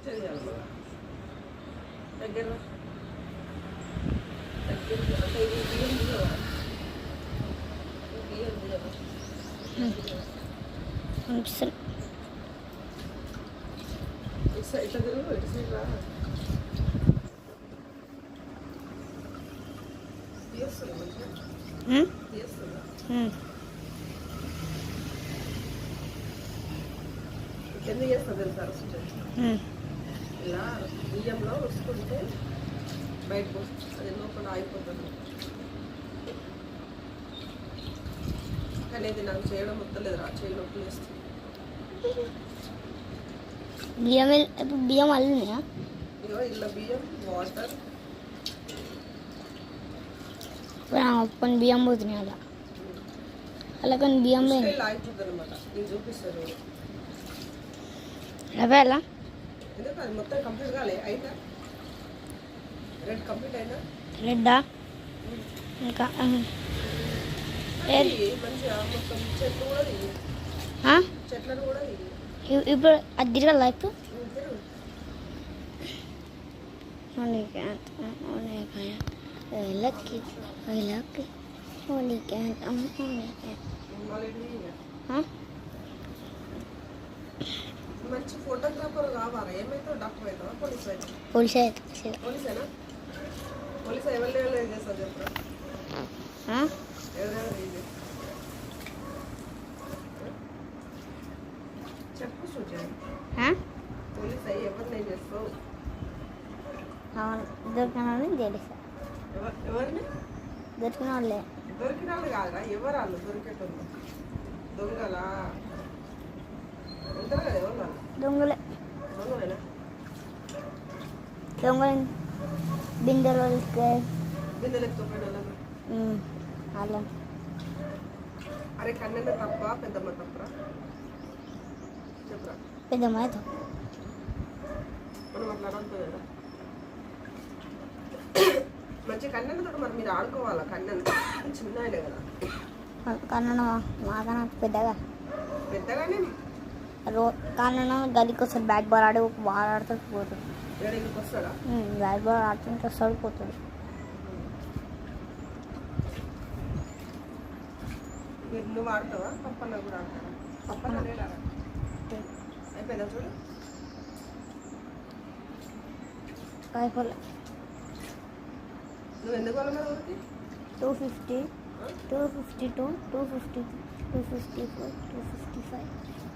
చేయాలి దగ్గర దగ్గర అంటే ఇది బియ్యం బియ్యం బియ్యం అనిపిస్తుంది. ఇట్లా తిరుగు ఇటు సైడ్ రా తీస్తున్నా మంచిగా తీస్తున్నా ఎందుకు చేస్తా తెలుసా రుచి ఇలా బియ్యంలో రుసుకుంటే బయటకు వస్తుంది అది లోపల ఆగిపోతుంది కానీ ఇది నాకు చేయడం వస్తలేదు రా చేయి నొప్పి వేస్తుంది బియ్యం ఇప్పుడు బియ్యం అల్లున్నాయా? ఇగో ఇలా బియ్యం వాటర్ కొన్ని బియ్యం పోతున్నాయి అలా అలా కొన్ని బియ్యం ఇలా ఆగిపోతుంది అనమాట నేను చూపిస్తాను అవే అలా ఎందుకు అది మొత్తం కంప్లీట్ కాలే అయినా రెడ్ కంప్లీట్ అయినా రెడ్డా ఇంకా మంచిగా మొత్తం చెట్లు కూడా దిగి చెట్లను కూడా దిగి ఇప్పుడు అది తిరగల ఇప్పుడు లక్కి లక్కి మంచి ఫోటోగ్రాఫర్ కావాలి ఏమైతే డాక్టర్ అవుతావా పోలీస్ అవుతావా పోలీస్ పోలీసేనా పోలీస్ ఎవరు చేస్తారు చెప్పరా ఎవరెవరు చెప్పు సూచన పోలీస్ అయ్యి ఎవరిని ఏం చేస్తావు దొరికిన వాళ్ళని తెలుసా ఎవరిని దొరికిన వాళ్ళే దొరికిన వాళ్ళు కాదురా ఎవరు వాళ్ళు దొరికేటోళ్ళు దొంగలా ఉంటారు కదా ఎవరు వాళ్ళు దొంగలే దొంగలేనా దొంగలు బిందెలు బిందెలు ఎత్తుకోపోయిన అలా అరే కన్నెన్న తప్ప పెద్దమ్మ తప్పరా చెప్పరా పెద్దమ్మ మనం అట్లా అనవుతుంది కదా మంచి కన్నెన్నతో మరి మీరు ఆడుకోవాలా కన్నెన్న చిన్న అయినా కదా కన్నడ మాకన్నా పెద్దగా పెద్దగానే కన్నడ గదికి వస్తాడు బ్యాట్ బాల్ ఆడి బాల్ ఆడుతాడు పోతాడు ఏడకి వస్తాడా బ్యాట్ బాల్ ఆడుతుంటే వస్తాడు పోతాడు మీరు నువ్వు ఆడతావా పప్పన్న కూడా ఆడతావా పప్పన్న లేడా అయిపోయిందా చూడు అయిపోలే నువ్వు ఎందుకు వాళ్ళ మీద ఊరికి 250 252 250 254 255